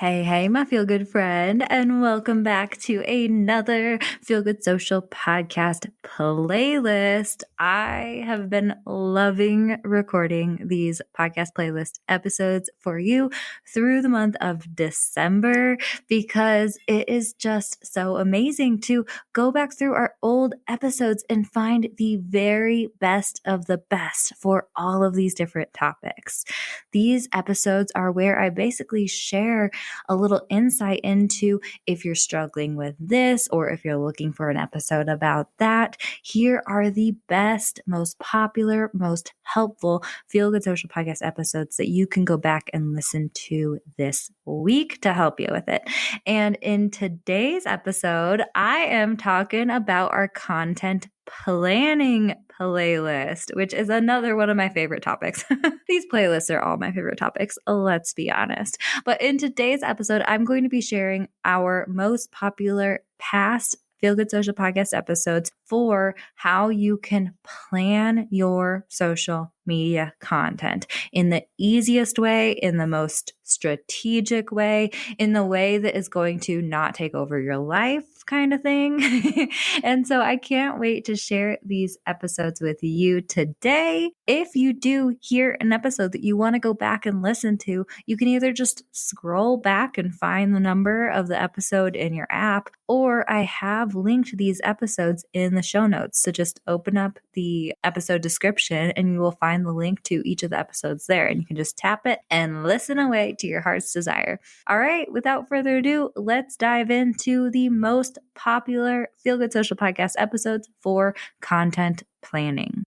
Hey, my feel good friend, and welcome back to another Feel Good Social podcast playlist. I have been loving recording these podcast playlist episodes for you through the month of December because it is just so amazing to go back through our old episodes and find the very best of the best for all of these different topics. These episodes are where I basically share a little insight into if you're struggling with this or if you're looking for an episode about that. Here are the best, most popular, most helpful Feel Good Social podcast episodes that you can go back and listen to this week to help you with it. And in today's episode, I am talking about our content planning playlist, which is another one of my favorite topics. These playlists are all my favorite topics, let's be honest. But in today's episode, I'm going to be sharing our most popular past Feel Good Social podcast episodes for how you can plan your social media content in the easiest way, in the most strategic way, in the way that is going to not take over your life kind of thing. And so I can't wait to share these episodes with you today. If you do hear an episode that you want to go back and listen to, you can either just scroll back and find the number of the episode in your app, or I have linked these episodes in the show notes. So just open up the episode description and you will find the link to each of the episodes there, and you can just tap it and listen away to your heart's desire. All right, without further ado, let's dive into the most popular Feel Good Social podcast episodes for content planning.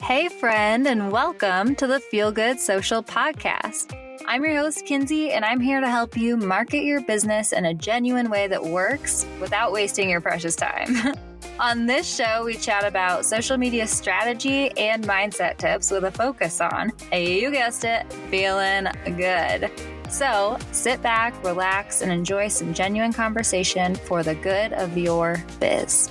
Hey friend, and welcome to the Feel Good Social podcast. I'm your host, Kinsey, and I'm here to help you market your business in a genuine way that works without wasting your precious time. On this show, we chat about social media strategy and mindset tips with a focus on, you guessed it, feeling good. So sit back, relax, and enjoy some genuine conversation for the good of your biz.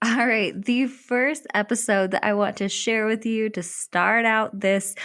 All right, the first episode that I want to share with you to start out this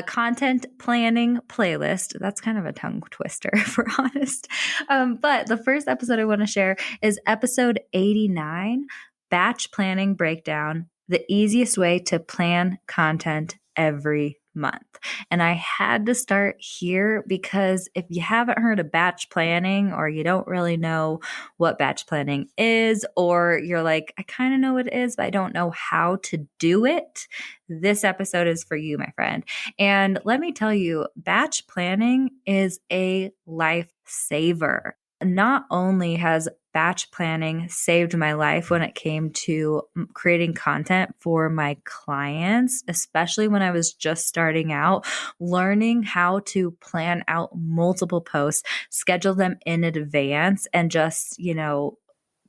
content planning playlist. That's kind of a tongue twister, if we're honest. But the first episode I want to share is episode 89, Batch Planning Breakdown, the easiest way to plan content every month. And I had to start here because if you haven't heard of batch planning, or you don't really know what batch planning is, or you're like, I kind of know what it is, but I don't know how to do it, this episode is for you, my friend. And let me tell you, batch planning is a lifesaver. Not only has batch planning saved my life when it came to creating content for my clients, especially when I was just starting out, learning how to plan out multiple posts, schedule them in advance, and just,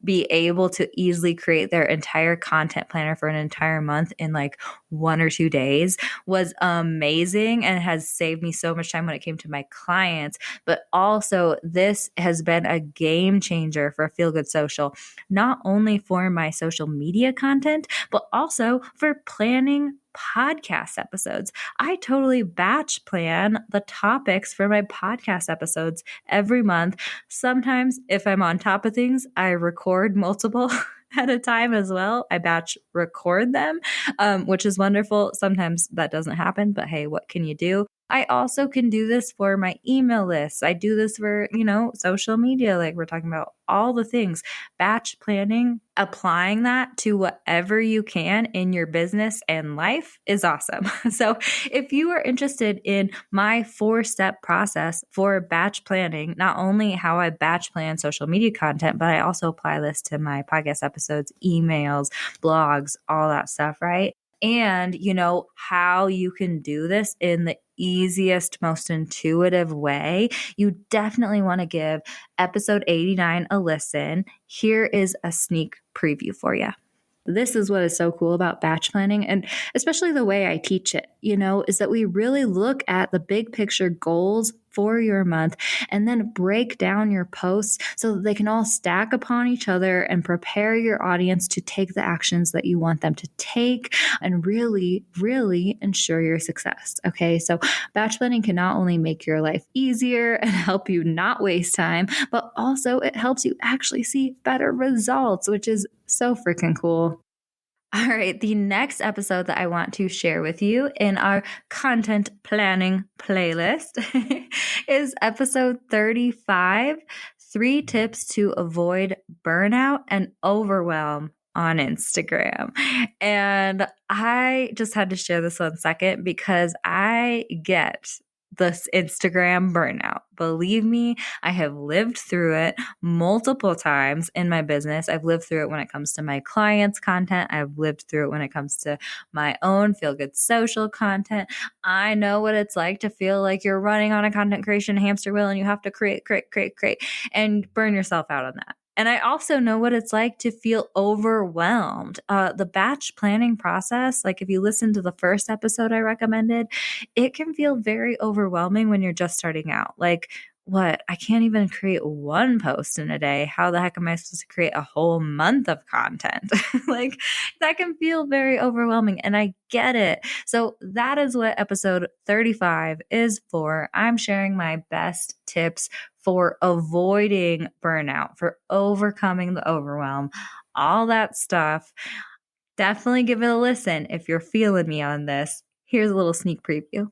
be able to easily create their entire content planner for an entire month in like 1 or 2 days was amazing, and has saved me so much time when it came to my clients. But also, this has been a game changer for Feel Good Social, not only for my social media content, but also for planning podcast episodes. I totally batch plan the topics for my podcast episodes every month. Sometimes, if I'm on top of things, I record multiple at a time as well. I batch record them, which is wonderful. Sometimes that doesn't happen, but hey, what can you do? I also can do this for my email lists. I do this for, social media, like we're talking about all the things. Batch planning, applying that to whatever you can in your business and life is awesome. So if you are interested in my 4-step process for batch planning, not only how I batch plan social media content, but I also apply this to my podcast episodes, emails, blogs, all that stuff, right? And how you can do this in the easiest, most intuitive way, you definitely want to give episode 89 a listen. Here is a sneak preview for you. This is what is so cool about batch planning, and especially the way I teach it, is that we really look at the big picture goals for your month, and then break down your posts so that they can all stack upon each other and prepare your audience to take the actions that you want them to take and really, really ensure your success. Okay, so batch planning can not only make your life easier and help you not waste time, but also it helps you actually see better results, which is so freaking cool. All right, the next episode that I want to share with you in our content planning playlist is episode 35, 3 tips to avoid burnout and overwhelm on Instagram. And I just had to share this 1 second because I get this Instagram burnout. Believe me, I have lived through it multiple times in my business. I've lived through it when it comes to my clients' content. I've lived through it when it comes to my own Feel Good Social content. I know what it's like to feel like you're running on a content creation hamster wheel and you have to create, and burn yourself out on that. And I also know what it's like to feel overwhelmed. The batch planning process, like if you listen to the first episode I recommended, it can feel very overwhelming when you're just starting out. Like, what? I can't even create 1 post in a day. How the heck am I supposed to create a whole month of content? Like, that can feel very overwhelming, and I get it. So that is what episode 35 is for. I'm sharing my best tips for avoiding burnout, for overcoming the overwhelm, all that stuff. Definitely give it a listen if you're feeling me on this. Here's a little sneak preview.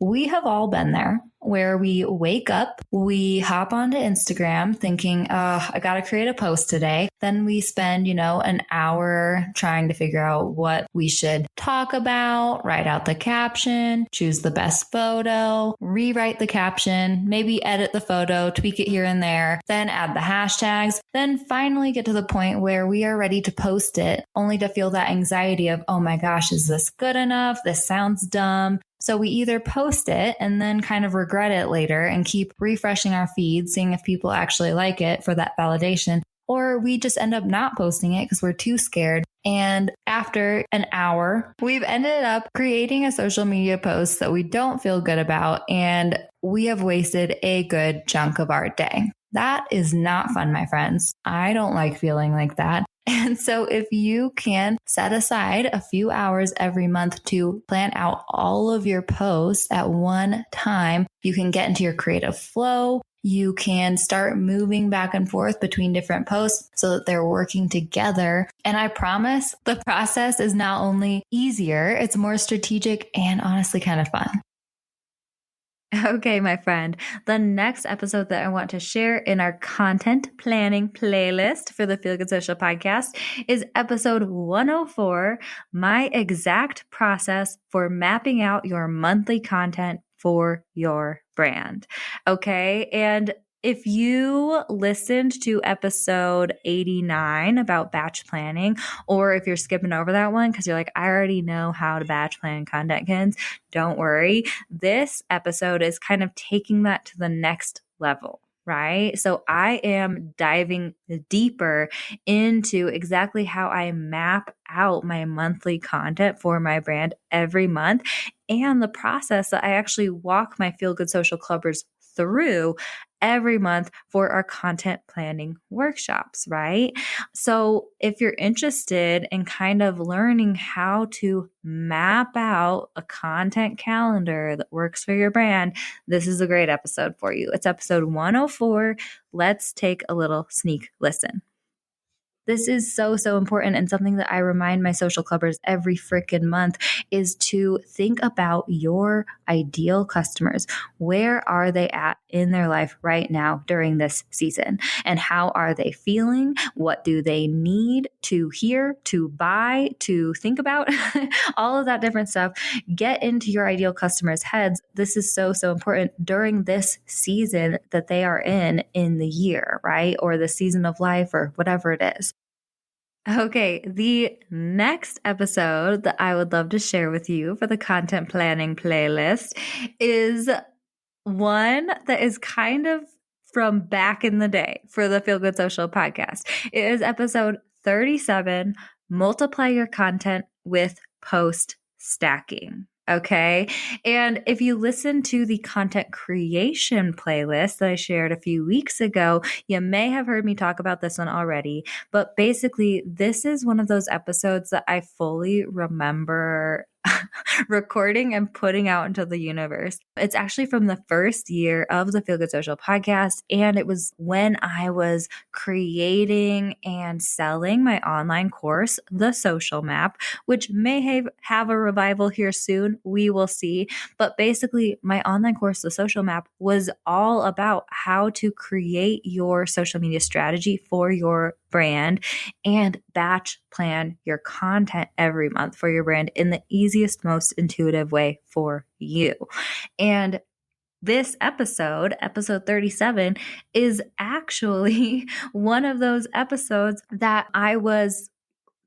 We have all been there where we wake up, we hop onto Instagram thinking, I got to create a post today. Then we spend, an hour trying to figure out what we should talk about, write out the caption, choose the best photo, rewrite the caption, maybe edit the photo, tweak it here and there, then add the hashtags, then finally get to the point where we are ready to post it, only to feel that anxiety of, oh my gosh, is this good enough? This sounds dumb. So we either post it and then kind of regret it later and keep refreshing our feed, seeing if people actually like it for that validation, or we just end up not posting it because we're too scared. And after an hour, we've ended up creating a social media post that we don't feel good about, and we have wasted a good chunk of our day. That is not fun, my friends. I don't like feeling like that. And so if you can set aside a few hours every month to plan out all of your posts at one time, you can get into your creative flow. You can start moving back and forth between different posts so that they're working together. And I promise the process is not only easier, it's more strategic and honestly kind of fun. Okay, my friend, the next episode that I want to share in our content planning playlist for the Feel Good Social podcast is episode 104, my exact process for mapping out your monthly content for your brand. Okay. And if you listened to episode 89 about batch planning, or if you're skipping over that one because you're like, I already know how to batch plan content kins, don't worry. This episode is kind of taking that to the next level. Right? So I am diving deeper into exactly how I map out my monthly content for my brand every month and the process that I actually walk my Feel Good Social Clubbers through every month for our content planning workshops, right? So if you're interested in kind of learning how to map out a content calendar that works for your brand, this is a great episode for you. It's episode 104. Let's take a little sneak listen. This is so, so important, and something that I remind my social clubbers every freaking month is to think about your ideal customers. Where are they at in their life right now during this season? And how are they feeling? What do they need to hear, to buy, to think about? All of that different stuff. Get into your ideal customers' heads. This is so, so important during this season that they are in the year, right? Or the season of life or whatever it is. Okay, the next episode that I would love to share with you for the content planning playlist is one that is kind of from back in the day for the Feel Good Social podcast. It is episode 37, Multiply Your Content with Post Stacking. Okay. And if you listen to the content creation playlist that I shared a few weeks ago, you may have heard me talk about this one already. But basically, this is one of those episodes that I fully remember recording and putting out into the universe. It's actually from the first year of the Feel Good Social podcast. And it was when I was creating and selling my online course, The Social Map, which may have a revival here soon. We will see. But basically, my online course, The Social Map, was all about how to create your social media strategy for your brand and batch plan your content every month for your brand in the easiest, most intuitive way for you. And this episode 37, is actually one of those episodes that I was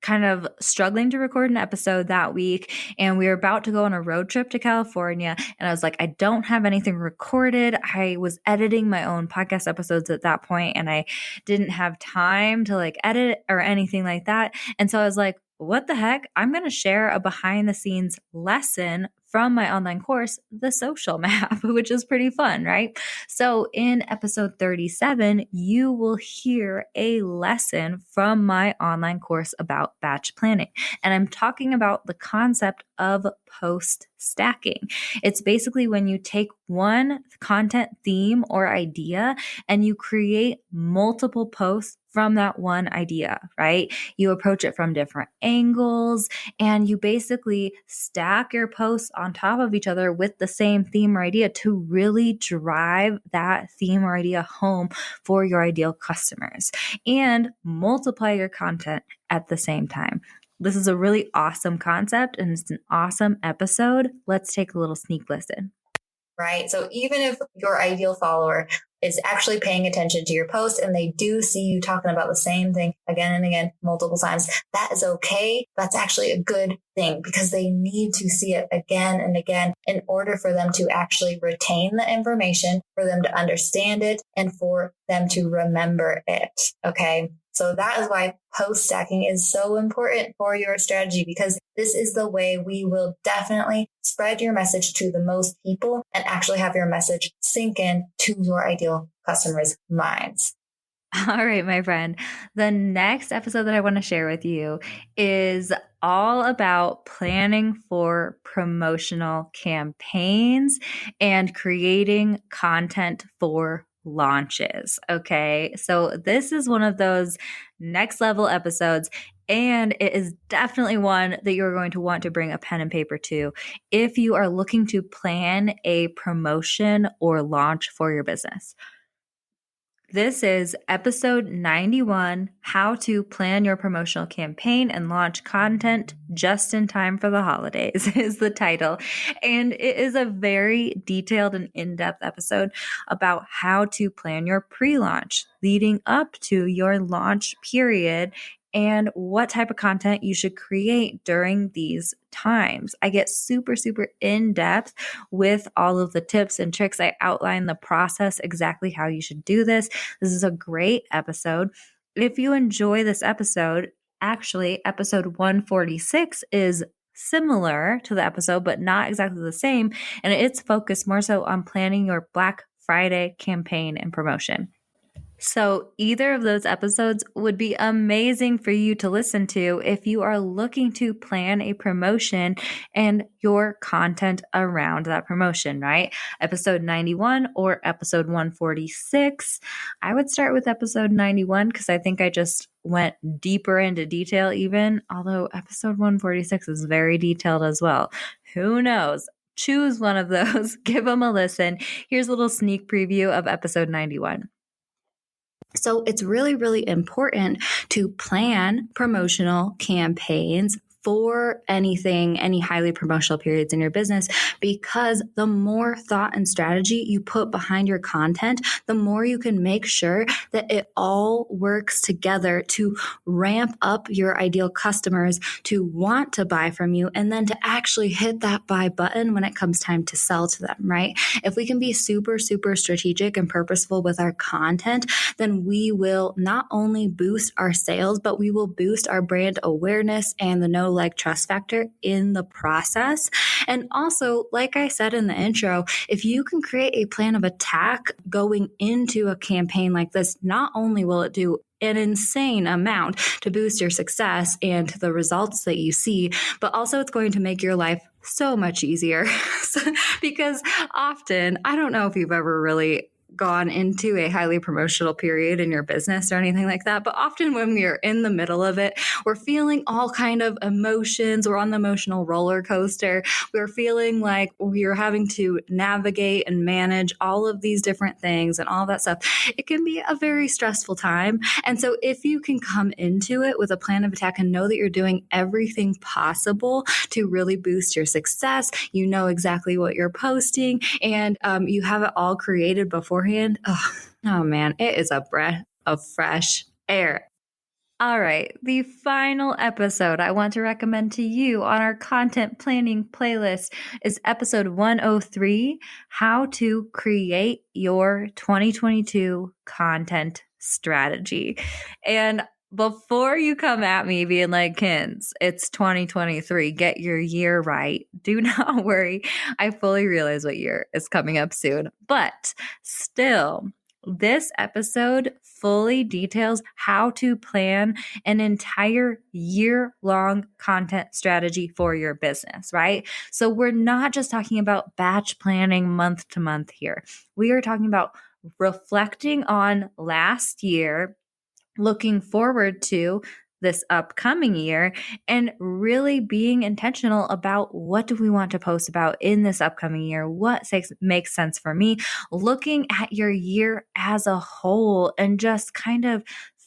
kind of struggling to record an episode that week, and we were about to go on a road trip to California, and I was like, I don't have anything recorded. I was editing my own podcast episodes at that point, and I didn't have time to like edit or anything like that. And so I was like, what the heck? I'm going to share a behind the scenes lesson from my online course, The Social Map, which is pretty fun, right? So in episode 37, you will hear a lesson from my online course about batch planning. And I'm talking about the concept of post stacking. It's basically when you take one content theme or idea and you create multiple posts from that one idea, right? You approach it from different angles and you basically stack your posts on top of each other with the same theme or idea to really drive that theme or idea home for your ideal customers and multiply your content at the same time. This is a really awesome concept and it's an awesome episode. Let's take a little sneak listen. Right. So even if your ideal follower is actually paying attention to your post and they do see you talking about the same thing again and again, multiple times, that is okay. That's actually a good thing because they need to see it again and again in order for them to actually retain the information, for them to understand it, and for them to remember it. Okay. So that is why post stacking is so important for your strategy, because this is the way we will definitely spread your message to the most people and actually have your message sink in to your ideal customers' minds. All right, my friend. The next episode that I want to share with you is all about planning for promotional campaigns and creating content for launches. Okay. So this is one of those next level episodes, and it is definitely one that you're going to want to bring a pen and paper to if you are looking to plan a promotion or launch for your business. This is episode 91, How to Plan Your Promotional Campaign and Launch Content Just in Time for the Holidays is the title. And it is a very detailed and in-depth episode about how to plan your pre-launch leading up to your launch period and what type of content you should create during these times. I get super, super in depth with all of the tips and tricks. I outline the process, exactly how you should do this. This is a great episode. If you enjoy this episode, actually, episode 146 is similar to the episode, but not exactly the same. And it's focused more so on planning your Black Friday campaign and promotion. So either of those episodes would be amazing for you to listen to if you are looking to plan a promotion and your content around that promotion, right? Episode 91 or episode 146. I would start with episode 91 because I think I just went deeper into detail even, although episode 146 is very detailed as well. Who knows? Choose one of those, give them a listen. Here's a little sneak preview of episode 91. So it's really, really important to plan promotional campaigns for anything, any highly promotional periods in your business, because the more thought and strategy you put behind your content, the more you can make sure that it all works together to ramp up your ideal customers to want to buy from you and then to actually hit that buy button when it comes time to sell to them, right? If we can be super, super strategic and purposeful with our content, then we will not only boost our sales, but we will boost our brand awareness and the know like trust factor in the process. And also, like I said in the intro, if you can create a plan of attack going into a campaign like this, not only will it do an insane amount to boost your success and the results that you see, but also it's going to make your life so much easier. Because often, I don't know if you've ever really gone into a highly promotional period in your business or anything like that, but often when we are in the middle of it, we're feeling all kind of emotions. We're on the emotional roller coaster. We're feeling like we are having to navigate and manage all of these different things and all that stuff. It can be a very stressful time. And so if you can come into it with a plan of attack and know that you're doing everything possible to really boost your success, you know exactly what you're posting, and you have it all created beforehand. Oh man, it is a breath of fresh air. All right, the final episode I want to recommend to you on our content planning playlist is episode 103, How to Create Your 2022 Content Strategy. And before you come at me being like, Kins, it's 2023, get your year right. Do not worry. I fully realize what year is coming up soon. But still, this episode fully details how to plan an entire year-long content strategy for your business, right? So we're not just talking about batch planning month to month here. We are talking about reflecting on last year, looking forward to this upcoming year, and really being intentional about what do we want to post about in this upcoming year? What makes sense for me? Looking at your year as a whole and just kind of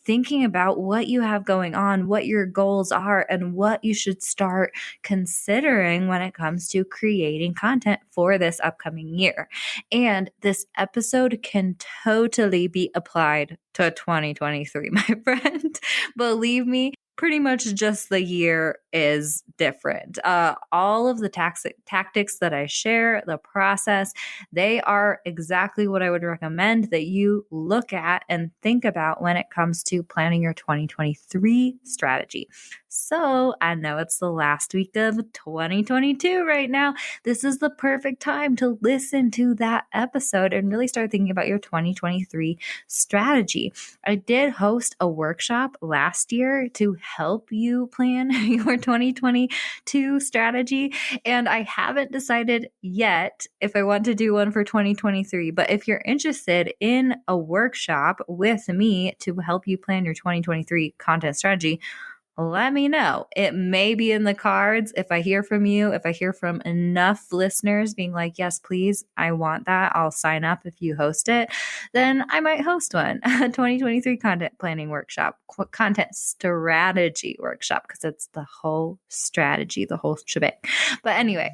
thinking about what you have going on, what your goals are, and what you should start considering when it comes to creating content for this upcoming year. And this episode can totally be applied to 2023, my friend. Believe me, pretty much just the year is different. All of the tactics that I share, the process, they are exactly what I would recommend that you look at and think about when it comes to planning your 2023 strategy. So I know it's the last week of 2022 right now. This is the perfect time to listen to that episode and really start thinking about your 2023 strategy. I did host a workshop last year to help you plan your 2022 strategy, and I haven't decided yet if I want to do one for 2023. But if you're interested in a workshop with me to help you plan your 2023 content strategy, let me know. It may be in the cards if I hear from you, if I hear from enough listeners being like, yes, please, I want that. I'll sign up if you host it. Then I might host one, a 2023 content planning workshop, content strategy workshop, because it's the whole strategy, the whole shebang. But anyway,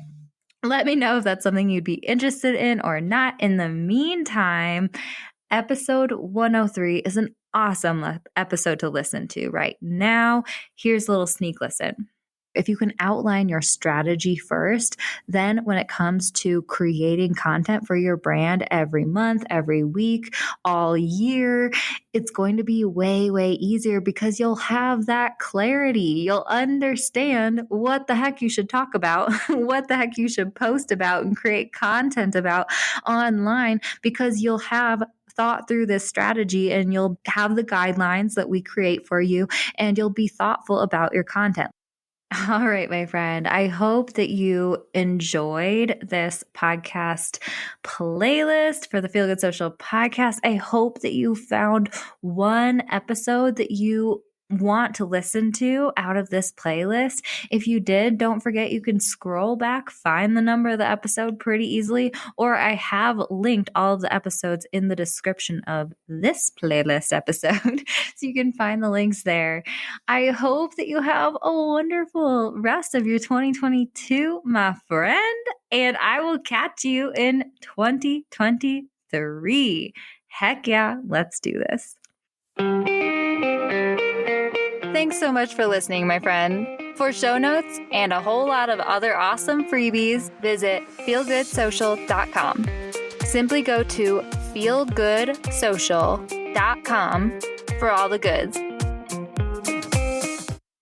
let me know if that's something you'd be interested in or not. In the meantime, episode 103 is an awesome episode to listen to right now. Here's a little sneak listen. If you can outline your strategy first, then when it comes to creating content for your brand every month, every week, all year, it's going to be way, way easier because you'll have that clarity. You'll understand what the heck you should talk about, what the heck you should post about and create content about online, because you'll have thought through this strategy and you'll have the guidelines that we create for you, and you'll be thoughtful about your content. All right, my friend, I hope that you enjoyed this podcast playlist for the Feel Good Social podcast. I hope that you found one episode that you want to listen to out of this playlist. If you did, don't forget you can scroll back, find the number of the episode pretty easily, or I have linked all of the episodes in the description of this playlist episode, so you can find the links there. I hope that you have a wonderful rest of your 2022, my friend, and I will catch you in 2023. Heck yeah, let's do this. Thanks so much for listening, my friend. For show notes and a whole lot of other awesome freebies, visit feelgoodsocial.com. Simply go to feelgoodsocial.com for all the goods.